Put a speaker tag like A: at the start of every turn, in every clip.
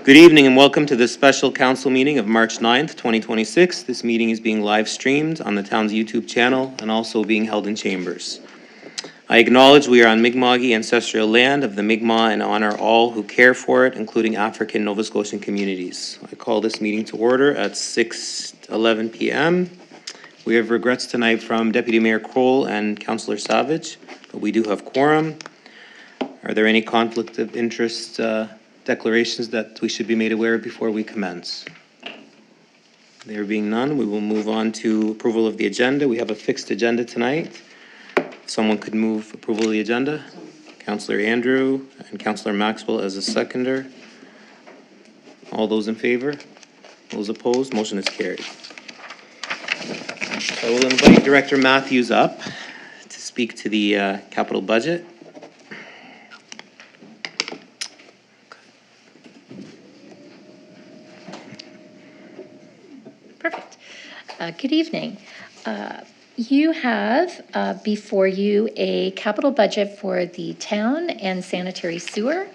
A: Good evening and welcome to this special council meeting of March 9th, 2026. This meeting is being live streamed on the town's YouTube channel and also being held in chambers. I acknowledge we are on Mi'kma'ki ancestral land of the Mi'kmaq and honor all who care for it, including African Nova Scotian communities. I call this meeting to order at 6:11 p.m. We have regrets tonight from Deputy Mayor Cole and Councillor Savage, but we do have quorum. Are there any conflict of interest declarations that we should be made aware of before we commence? There being none, we will move on to approval of the agenda. We have a fixed agenda tonight. Someone could move approval of the agenda. Councillor Andrew and Councillor Maxwell as a seconder. All those in favor? Those opposed? Motion is carried. I will invite Director Matthews up to speak to the capital budget.
B: Perfect. Good evening. You have before you a capital budget for the town and sanitary sewer.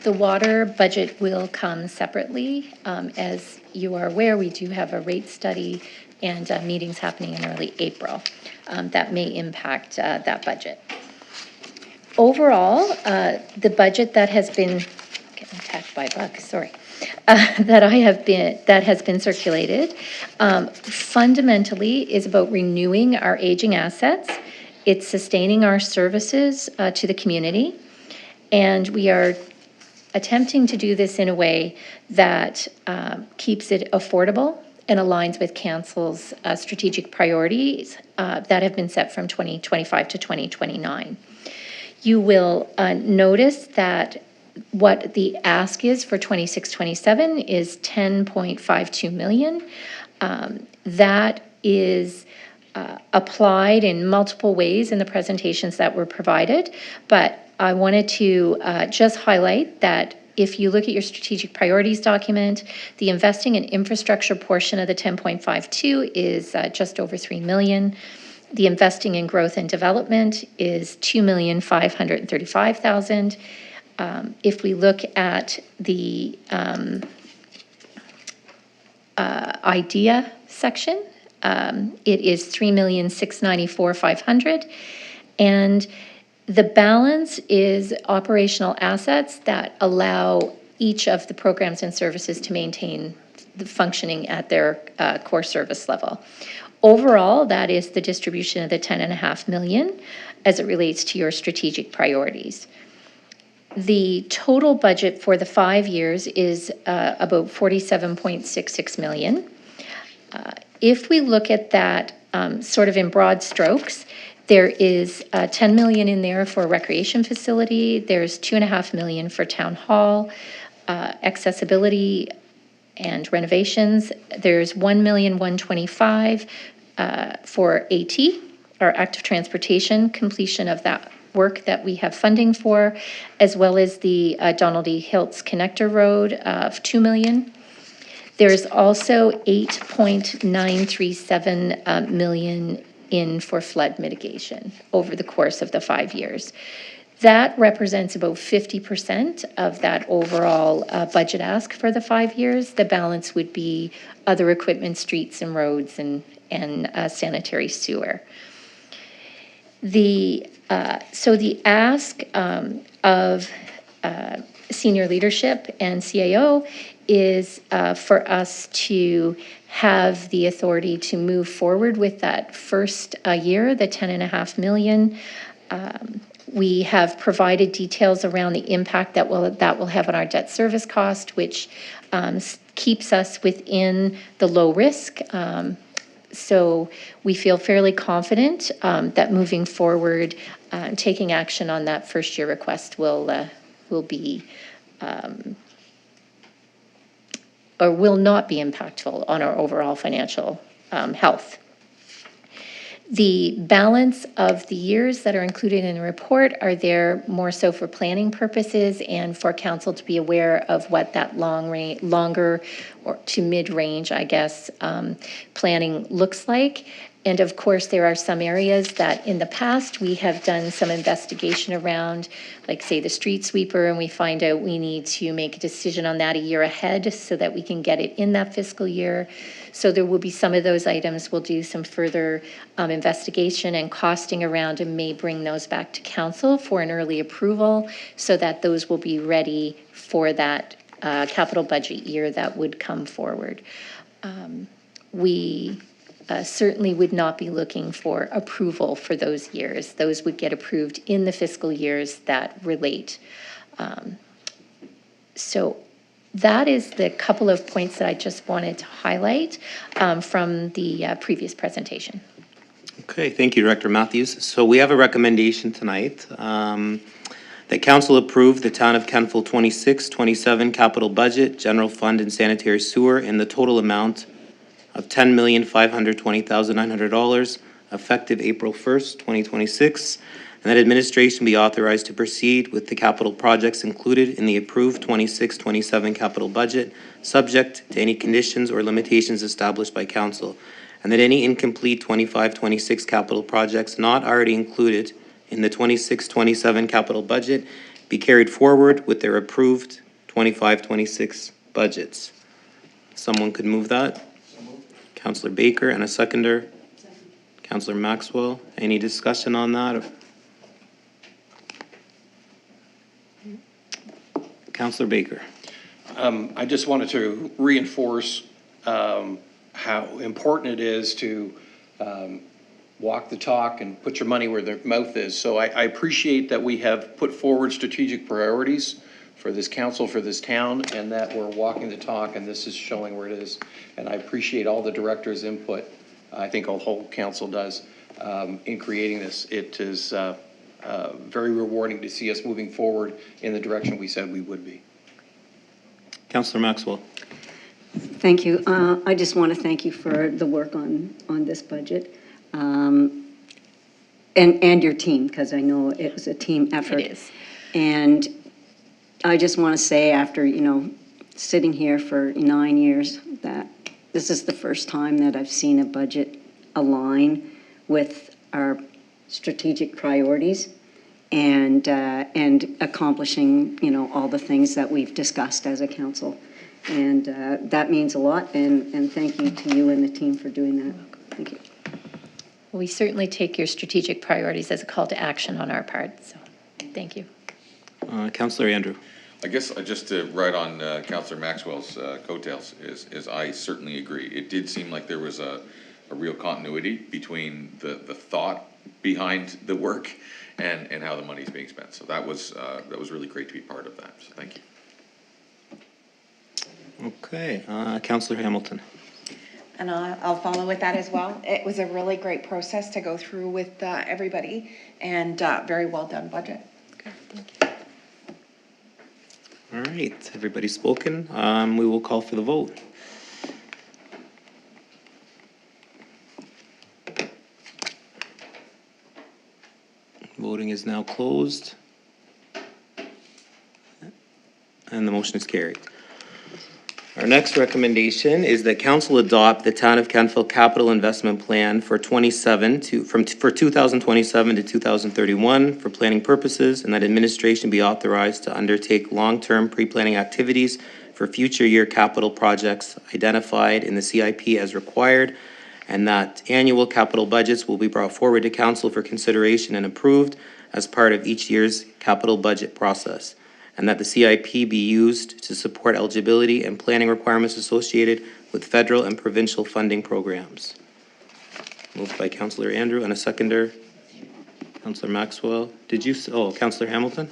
B: The water budget will come separately. As you are aware, we do have a rate study and meetings happening in early April that may impact that budget. Overall, the budget that has been getting attacked by bugs, sorry. That has been circulated, fundamentally is about renewing our aging assets. It's sustaining our services to the community, and we are attempting to do this in a way that keeps it affordable and aligns with Council's strategic priorities that have been set from 2025 to 2029. You will notice that what the ask is for 26-27 is 10.52 million. That is applied in multiple ways in the presentations that were provided, but I wanted to just highlight that if you look at your strategic priorities document, the investing in infrastructure portion of the 10.52 is just over 3 million. The investing in growth and development is 2,535,000. If we look at the idea section, it is 3,694,500, and the balance is operational assets that allow each of the programs and services to maintain the functioning at their core service level. Overall, that is the distribution of the 10.5 million as it relates to your strategic priorities. The total budget for the 5 years is about 47.66 million. If we look at that sort of in broad strokes, there is 10 million in there for a recreation facility. There's 2.5 million for town hall, accessibility and renovations. There's 1,125,000 for AT, or active transportation, completion of that work that we have funding for, as well as the Donald E. Hiltz Connector Road of 2 million. There's also 8.937 million in for flood mitigation over the course of the 5 years. That represents about 50% of that overall budget ask for the 5 years. The balance would be other equipment, streets and roads, and sanitary sewer. So the ask of senior leadership and CAO is for us to have the authority to move forward with that first year, the 10.5 million. We have provided details around the impact that will have on our debt service cost, which keeps us within the low risk. So we feel fairly confident that moving forward, taking action on that first year request will be or will not be impactful on our overall financial health. The balance of the years that are included in the report are there more so for planning purposes and for council to be aware of what that longer or to mid-range, I guess, planning looks like. And of course, there are some areas that in the past, we have done some investigation around, like say the street sweeper, and we find out we need to make a decision on that a year ahead so that we can get it in that fiscal year. So there will be some of those items. We'll do some further investigation and costing around and may bring those back to council for an early approval so that those will be ready for that capital budget year that would come forward. We certainly would not be looking for approval for those years. Those would get approved in the fiscal years that relate. So that is the couple of points that I just wanted to highlight from the previous presentation.
A: Okay, thank you, Director Matthews. So we have a recommendation tonight that council approve the Town of Kentville 26-27 capital budget, general fund and sanitary sewer in the total amount of $10,520,900 effective April 1st, 2026, and that administration be authorized to proceed with the capital projects included in the approved 26-27 capital budget, subject to any conditions or limitations established by council, and that any incomplete 25-26 capital projects not already included in the 26-27 capital budget be carried forward with their approved 25-26 budgets. Someone could move that? Councillor Baker, and a seconder. Councillor Maxwell. Any discussion on that? Councillor Baker.
C: I just wanted to reinforce how important it is to walk the talk and put your money where their mouth is. So I appreciate that we have put forward strategic priorities for this council, for this town, and that we're walking the talk, and this is showing where it is. And I appreciate all the directors' input. I think the whole council does in creating this. It is very rewarding to see us moving forward in the direction we said we would be.
A: Councillor Maxwell.
D: Thank you. I just want to thank you for the work on this budget. And your team, because I know it was a team effort.
B: It is.
D: And I just want to say, after, sitting here for 9 years, that this is the first time that I've seen a budget align with our strategic priorities and accomplishing, all the things that we've discussed as a council. And that means a lot, and thank you to you and the team for doing that. Thank you.
B: We certainly take your strategic priorities as a call to action on our part, so thank you.
A: Councillor Andrew.
E: I guess just to write on Councillor Maxwell's coattails is I certainly agree. It did seem like there was a real continuity between the thought behind the work and how the money is being spent. So that was really great to be part of that. So thank you.
A: Okay, Councillor Hamilton.
F: And I'll follow with that as well. It was a really great process to go through with everybody, and very well done budget.
B: Okay, thank you.
A: All right, everybody's spoken. We will call for the vote. Voting is now closed. And the motion is carried. Our next recommendation is that council adopt the Town of Kentville Capital Investment Plan for 2027 to 2031 for planning purposes, and that administration be authorized to undertake long-term pre-planning activities for future year capital projects identified in the CIP as required, and that annual capital budgets will be brought forward to council for consideration and approved as part of each year's capital budget process, and that the CIP be used to support eligibility and planning requirements associated with federal and provincial funding programs. Moved by Councillor Andrew, and a seconder, Councillor Maxwell. Councillor Hamilton?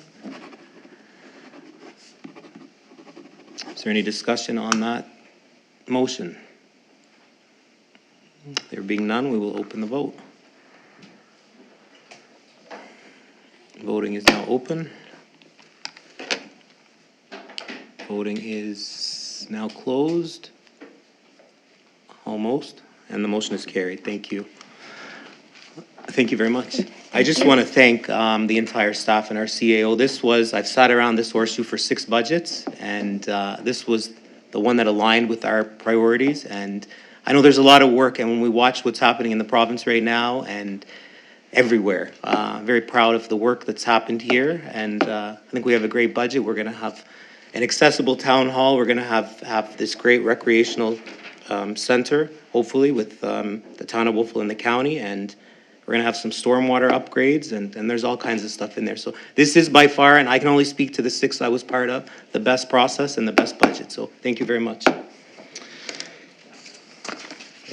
A: Is there any discussion on that motion? There being none, we will open the vote. Voting is now open. Voting is now closed, almost, and the motion is carried. Thank you. Thank you very much. I just want to thank the entire staff and our CAO. I've sat around this horseshoe for 6 budgets, and this was the one that aligned with our priorities, and I know there's a lot of work, and when we watch what's happening in the province right now and everywhere, very proud of the work that's happened here, and I think we have a great budget. We're gonna have an accessible town hall. We're gonna have this great recreational center, hopefully, with the town of Wolfville and the county, and we're gonna have some stormwater upgrades, and there's all kinds of stuff in there. So this is by far, and I can only speak to the 6 I was part of, the best process and the best budget. So thank you very much.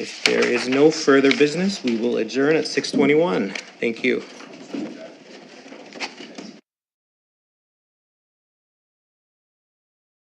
A: If there is no further business, we will adjourn at 6:21. Thank you.